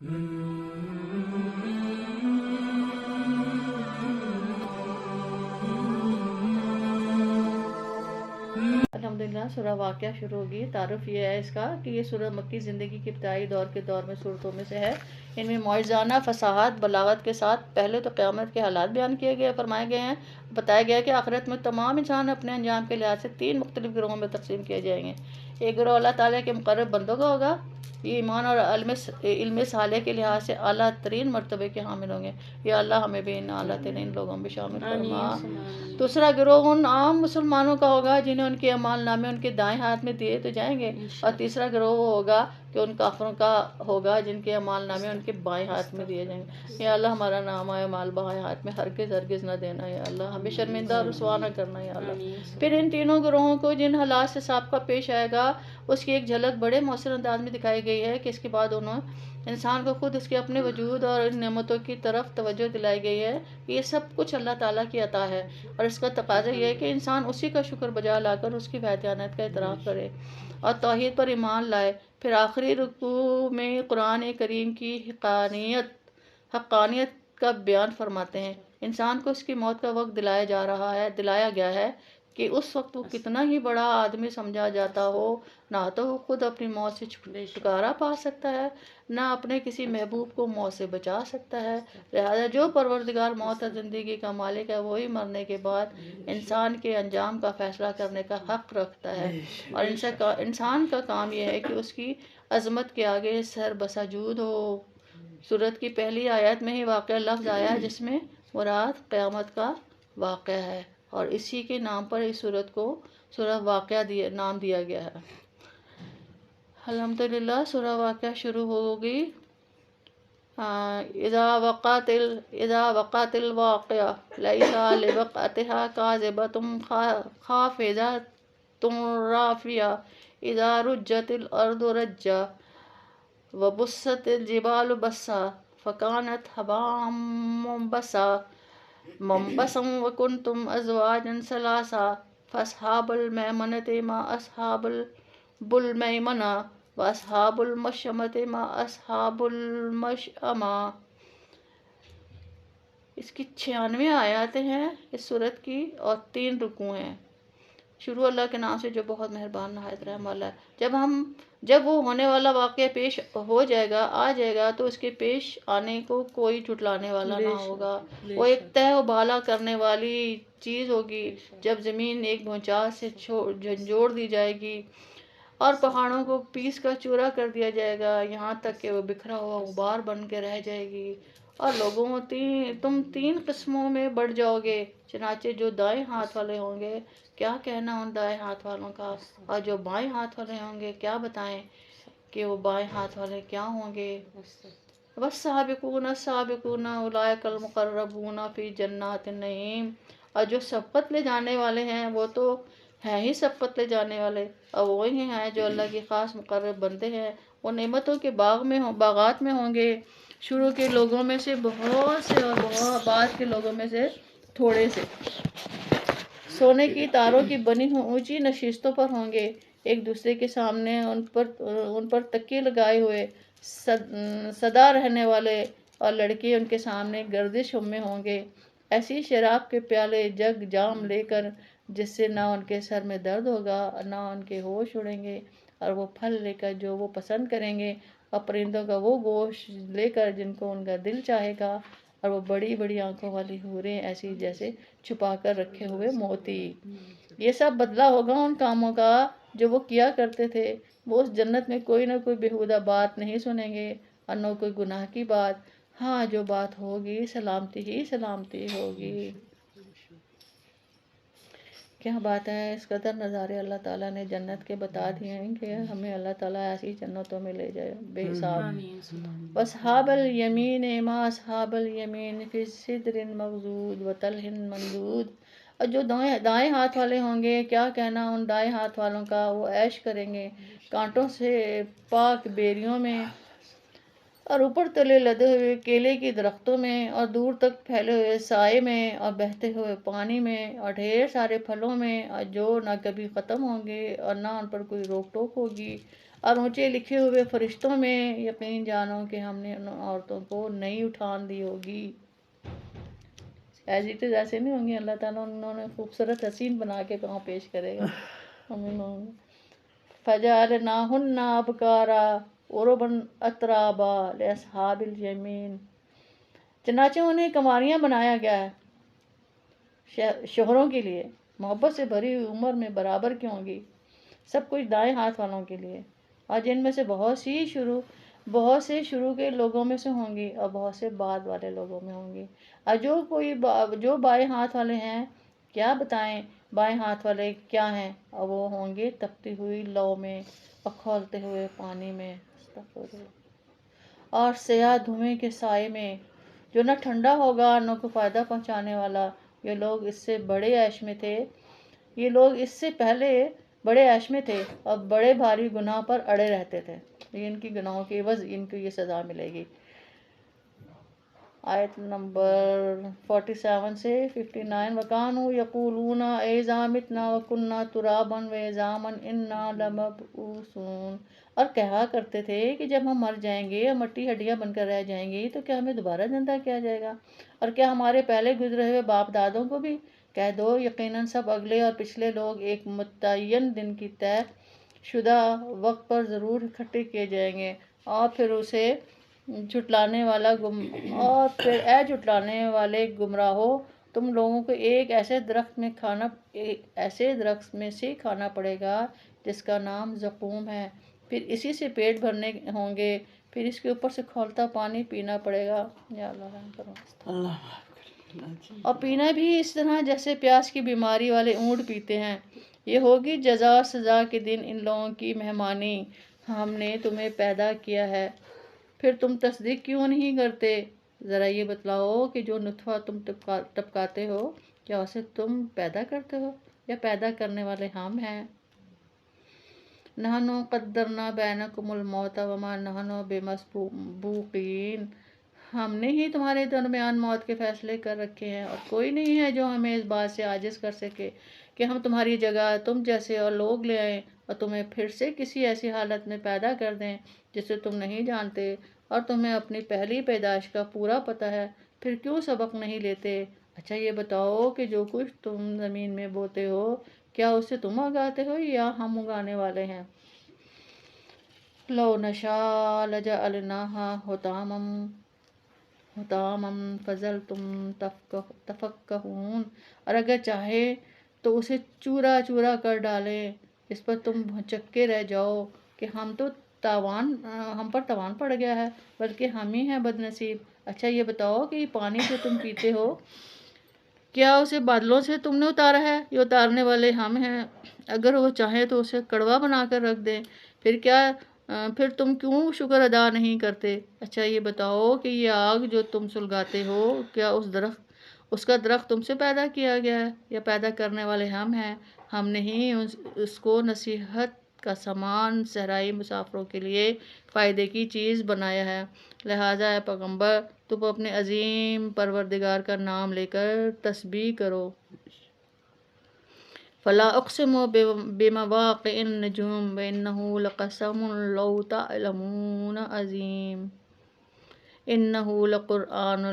الحمدللہ سورہ واقعہ شروع ہوگی۔ تعارف یہ ہے اس کا کہ یہ سورہ مکی زندگی کے ابتدائی دور میں صورتوں میں سے ہے۔ ان میں معجزانہ فصاحت بلاغت کے ساتھ پہلے تو قیامت کے حالات بیان کیے گئے فرمائے گئے ہیں۔ بتایا گیا کہ آخرت میں تمام انسان اپنے انجام کے لحاظ سے 3 مختلف گروہوں میں تقسیم کیے جائیں گے۔ ایک گروہ اللہ تعالیٰ کے مقرب بندوں کا ہوگا، یہ ایمان اور علم صالح کے لحاظ سے اعلیٰ ترین مرتبے کے حامل ہوں گے۔ یا اللہ ہمیں بھی ان اعلیٰ ترین لوگوں میں شامل فرما۔ دوسرا گروہ ان عام مسلمانوں کا ہوگا جنہیں ان کے اعمال نامے ان کے دائیں ہاتھ میں دیے تو جائیں گے، اور تیسرا گروہ وہ ہوگا کہ ان کافروں کا ہوگا جن کے اعمال نامے ان کے بائیں ہاتھ میں دیے جائیں گے۔ یا اللہ ہمارا نام اعمال بائیں ہاتھ میں ہرگز نہ دینا، یا اللہ ہمیں شرمندہ اور رسوا نہ کرنا، یا اللہ۔ پھر ان تینوں گروہوں کو جن حالات سے سابقہ پیش آئے گا اس کی ایک جھلک بڑے مؤثر انداز میں دکھائی گئی ہے کہ اس کے بعد انسان کو خود اس کے اپنے وجود اور ان نعمتوں کی طرف توجہ دلائی گئی ہے کہ یہ سب کچھ اللہ تعالیٰ کی عطا ہے، اور اس کا تقاضا یہ ہے کہ انسان اسی کا شکر بجا لا کر اس کی وحدانیت کا اعتراف کرے اور توحید پر ایمان لائے۔ پھر آخری رکوع میں قرآن کریم کی حقانیت کا بیان فرماتے ہیں۔ انسان کو اس کی موت کا وقت دلایا گیا ہے کہ اس وقت وہ کتنا ہی بڑا آدمی سمجھا جاتا ہو، نہ تو وہ خود اپنی موت سے چھٹکارا پا سکتا ہے، نہ اپنے کسی محبوب کو موت سے بچا سکتا ہے۔ لہذا جو پروردگار موت اور زندگی کا مالک ہے وہی مرنے کے بعد انسان کے انجام کا فیصلہ کرنے کا حق رکھتا ہے، اور انسان کا کام یہ ہے کہ اس کی عظمت کے آگے سر بسجود ہو۔ سورت کی پہلی آیت میں ہی واقعہ لفظ آیا جس میں مراد قیامت کا واقعہ ہے، اور اسی کے نام پر اس سورت کو سورہ واقعہ نام دیا گیا ہے۔ الحمدللہ سورہ واقعہ شروع ہوگی۔ اذا وقعت الواقعہ لیس لوقعتها کاذبۃ خافضۃ رافعہ اذا رجت الارض رجا وبست الجبال بسا فكانت هباء منبثا وكنتم ازواجا ثلاثا فاصحاب المیمنة ما اصحاب المیمنة واصحاب المشأمة ما اصحاب المشأمة۔ اس کی 96 آیاتیں ہیں اس سورت کی، اور 3 رکوع ہیں۔ شروع اللہ کے نام سے جو بہت مہربان نہایت رحم والا ہے۔ جب وہ ہونے والا واقعہ پیش ہو جائے گا آ جائے گا تو اس کے پیش آنے کو کوئی جھٹلانے والا نہ ہوگا۔ وہ ایک تہ و بالا کرنے والی چیز ہوگی جب زمین ایک بھونچال سے جھنجھوڑ دی جائے گی اور پہاڑوں کو پیس کر چورا کر دیا جائے گا، یہاں تک کہ وہ بکھرا ہوا غبار بن کے رہ جائے گی۔ اور لوگوں تم 3 قسموں میں بڑھ جاؤ گے، چنانچہ جو دائیں ہاتھ والے ہوں گے کیا کہنا ان دائیں ہاتھ والوں کا، اور جو بائیں ہاتھ والے ہوں گے کیا بتائیں کہ وہ بائیں ہاتھ والے کیا ہوں گے۔ والسابقون السابقون اولئک المقربون فی جنات النعیم۔ اور جو سبقت لے جانے والے ہیں وہ تو ہیں ہی سبقت لے جانے والے، اور وہی ہیں جو اللہ کی خاص مقرب بندے ہیں، وہ نعمتوں کے باغات میں ہوں گے، شروع کے لوگوں میں سے بہت سے اور بعد کے لوگوں میں سے تھوڑے سے، سونے کی تاروں کی بنی اونچی نشستوں پر ہوں گے، ایک دوسرے کے سامنے ان پر تکیے لگائے ہوئے سدا رہنے والے، اور لڑکے ان کے سامنے گردش میں ہوں گے، ایسی شراب کے پیالے جام لے کر جس سے نہ ان کے سر میں درد ہوگا نہ ان کے ہوش اڑیں گے، اور وہ پھل لے کر جو وہ پسند کریں گے، اور پرندوں کا وہ گوشت لے کر جن کو ان کا دل چاہے گا، اور وہ بڑی بڑی آنکھوں والی حوریں ایسی جیسے چھپا کر رکھے ہوئے موتی۔ یہ سب بدلہ ہوگا ان کاموں کا جو وہ کیا کرتے تھے۔ وہ اس جنت میں کوئی نہ کوئی بیہودہ بات نہیں سنیں گے اور نہ کوئی گناہ کی بات، ہاں جو بات ہوگی سلامتی ہی سلامتی ہوگی۔ کیا بات ہے، اس قدر نظارے اللہ تعالیٰ نے جنت کے بتا دیے ہیں کہ ہمیں اللہ تعالیٰ ایسی جنتوں میں لے جائے بے حساب۔ واصحاب الیمین ما اصحاب الیمین فی سدر مخضود وطلح منضود۔ اور جو دائیں ہاتھ والے ہوں گے کیا کہنا ان دائیں ہاتھ والوں کا، وہ عیش کریں گے کانٹوں سے پاک بیریوں میں، اور اوپر تلے لدے ہوئے کیلے کی درختوں میں، اور دور تک پھیلے ہوئے سائے میں، اور بہتے ہوئے پانی میں، اور ڈھیر سارے پھلوں میں، اور جو نہ کبھی ختم ہوں گے اور نہ ان پر کوئی روک ٹوک ہوگی، اور اونچے لکھے ہوئے فرشتوں میں یقین جانو کہ ہم نے ان عورتوں کو نہیں اٹھان دی ہوگی. ایز اٹ از ایسے نہیں ہوں گی، اللہ تعالیٰ انہوں نے خوبصورت حسین بنا کے کہاں پیش کرے گا. فَجَعَلْنَاهُنَّ أَبْكَارًا عُرُبًا أَتْرَابًا لِأَصْحَابِ الْيَمِينِ. چنانچہ انہیں کماریاں بنایا گیا ہے شوہروں کے لیے، محبت سے بھری ہوئی عمر میں برابر کی ہوں گی، سب کچھ دائیں ہاتھ والوں کے لیے، اور جن میں سے بہت سے شروع کے لوگوں میں سے ہوں گی اور بہت سے بعد والے لوگوں میں ہوں گی. اور جو بائیں ہاتھ والے ہیں، کیا بتائیں بائیں ہاتھ والے کیا ہیں، اور وہ ہوں گے تپتی ہوئی لو میں اور کھولتے ہوئے پانی میں، اور سیاہ دھوئیں کے سائے میں، جو نہ ٹھنڈا ہوگا نہ کو فائدہ پہنچانے والا. یہ لوگ اس سے پہلے بڑے عیش میں تھے اور بڑے بھاری گناہ پر اڑے رہتے تھے. ان کی گناہوں کی عوض ان کو یہ سزا ملے گی. آیت نمبر 47 سے 59. وَكَانُوا يَقُولُونَ أَإِذَا مِتْنَا وَكُنَّا تُرَابًا وَعِظَامًا إِنَّا لَمَبْعُوثُونَ. اور کہا کرتے تھے کہ جب ہم مر جائیں گے اور مٹی ہڈیاں بن کر رہ جائیں گی تو کیا ہمیں دوبارہ زندہ کیا جائے گا؟ اور کیا ہمارے پہلے گزرے ہوئے باپ دادوں کو بھی؟ کہہ دو یقیناً سب اگلے اور پچھلے لوگ ایک متعین دن کی طے شدہ وقت پر ضرور اکٹھے کیے جائیں گے. اور پھر اے جھٹلانے والے گمراہو، تم لوگوں کو ایک ایسے درخت میں سے کھانا پڑے گا جس کا نام زقوم ہے، پھر اسی سے پیٹ بھرنے ہوں گے، پھر اس کے اوپر سے کھولتا پانی پینا پڑے گا. یا اللہ رحم کرو. اور پینا بھی اس طرح جیسے پیاس کی بیماری والے اونٹ پیتے ہیں. یہ ہوگی جزا اور سزا کے دن ان لوگوں کی مہمانی. ہم نے تمہیں پیدا کیا ہے، پھر تم تصدیق کیوں نہیں کرتے؟ ذرا یہ بتلاؤ کہ جو نطفہ تم ٹپکاتے ہو، کیا اسے تم پیدا کرتے ہو یا پیدا کرنے والے ہم ہیں؟ نحن قدرنا بینکم الموت وما نحن بمسبوقین. ہم نے ہی تمہارے درمیان موت کے فیصلے کر رکھے ہیں، اور کوئی نہیں ہے جو ہمیں اس بات سے عاجز کر سکے کہ ہم تمہاری جگہ تم جیسے اور لوگ لے آئیں اور تمہیں پھر سے کسی ایسی حالت میں پیدا کر دیں جسے تم نہیں جانتے، اور تمہیں اپنی پہلی پیدائش کا پورا پتہ ہے، پھر کیوں سبق نہیں لیتے؟ اچھا یہ بتاؤ کہ جو کچھ تم زمین میں بوتے ہو، کیا اسے تم اگاتے ہو یا ہم اگانے والے ہیں؟ لو نشاء لجعلناها حطاما فظلتم تفکہون. اور اگر چاہے تو اسے چورا چورا کر ڈالیں، اس پر تم بھچکے رہ جاؤ کہ ہم پر تاوان پڑ گیا ہے، بلکہ ہم ہی ہیں بد نصیب. اچھا یہ بتاؤ کہ یہ پانی جو تم پیتے ہو، کیا اسے بادلوں سے تم نے اتارا ہے؟ یہ اتارنے والے ہم ہیں. اگر وہ چاہیں تو اسے کڑوا بنا کر رکھ دیں، پھر تم کیوں شکر ادا نہیں کرتے؟ اچھا یہ بتاؤ کہ یہ آگ جو تم سلگاتے ہو، کیا اس کا درخت تم سے پیدا کیا گیا ہے یا پیدا کرنے والے ہم ہیں؟ ہم نے ہی اس کو نصیحت کا سامان صحرائی مسافروں کے لیے فائدے کی چیز بنایا ہے. لہٰذا اے پیغمبر، تم اپنے عظیم پروردگار کا نام لے کر تسبیح کرو. فلا اقسم بمواقع النجوم وانه لقسم لو تعلمون عظیم انه لقرآن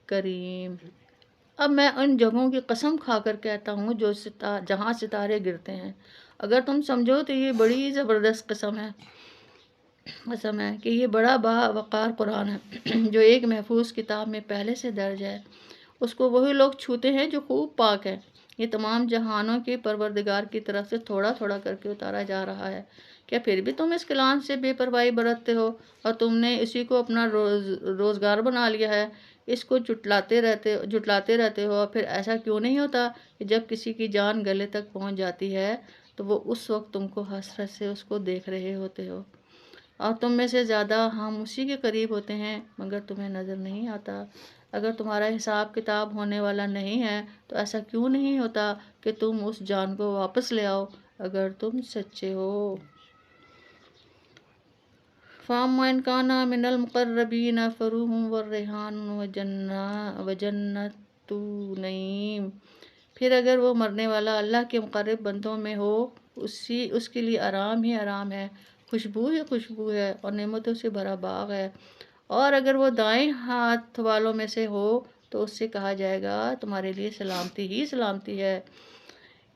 کریم. اب میں ان جگہوں کی قسم کھا کر کہتا ہوں جہاں ستارے گرتے ہیں، اگر تم سمجھو تو یہ بڑی زبردست قسم ہے کہ یہ بڑا باوقار قرآن ہے جو ایک محفوظ کتاب میں پہلے سے درج ہے. اس کو وہی لوگ چھوتے ہیں جو خوب پاک ہیں. یہ تمام جہانوں کے پروردگار کی طرف سے تھوڑا تھوڑا کر کے اتارا جا رہا ہے. کیا پھر بھی تم اس کلام سے بے پرواہی برتتے ہو اور تم نے اسی کو اپنا روزگار بنا لیا ہے؟ اس کو جھٹلاتے رہتے ہو. اور پھر ایسا کیوں نہیں ہوتا کہ جب کسی کی جان گلے تک پہنچ جاتی ہے تو وہ اس وقت تم کو حسرت سے اس کو دیکھ رہے ہوتے ہو، اور تم میں سے زیادہ ہم اسی کے قریب ہوتے ہیں مگر تمہیں نظر نہیں آتا. اگر تمہارا حساب کتاب ہونے والا نہیں ہے تو ایسا کیوں نہیں ہوتا کہ تم اس جان کو واپس لے آؤ اگر تم سچے ہو. فَأَمَّا إِنْ كَانَ مِنَ الْمُقَرَّبِينَ فَرُوحٌ وَرَيْحَانٌ وَجَنَّتُ نَعِيمٍ. پھر اگر وہ مرنے والا اللہ کے مقرب بندوں میں ہو، اس کے لیے آرام ہی آرام ہے خوشبو ہی خوشبو ہے اور نعمتوں سے بھرا باغ ہے۔ اور اگر وہ دائیں ہاتھ والوں میں سے ہو تو اس سے کہا جائے گا تمہارے لیے سلامتی ہی سلامتی ہے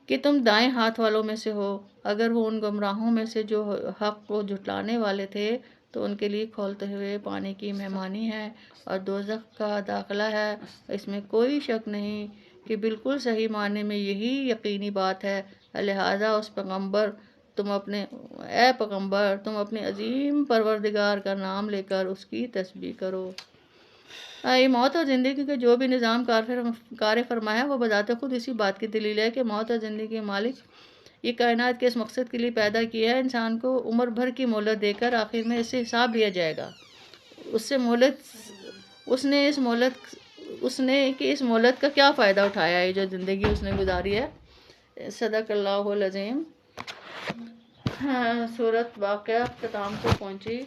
کہ تم دائیں ہاتھ والوں میں سے ہو۔ اگر وہ ان گمراہوں میں سے جو حق کو جھٹلانے والے تھے تو ان کے لیے کھولتے ہوئے پانی کی مہمانی ہے اور دوزخ کا داخلہ ہے۔ اس میں کوئی شک نہیں کہ بالکل صحیح معنی میں یہی یقینی بات ہے۔ لہٰذا اے پیغمبر تم اپنے عظیم پروردگار کا نام لے کر اس کی تسبیح کرو۔ یہ موت اور زندگی کا جو بھی نظام کار فرما ہے وہ بذات خود اسی بات کی دلیل ہے کہ موت اور زندگی کے مالک یہ کائنات کے اس مقصد کے لیے پیدا کیا ہے انسان کو عمر بھر کی مہلت دے کر آخر میں اس سے حساب لیا جائے گا۔ اس نے اس مہلت کا کیا فائدہ اٹھایا ہے جو زندگی اس نے گزاری ہے۔ صدق اللہ العظیم۔ سورۃ واقعہ اختتام کو پہنچی۔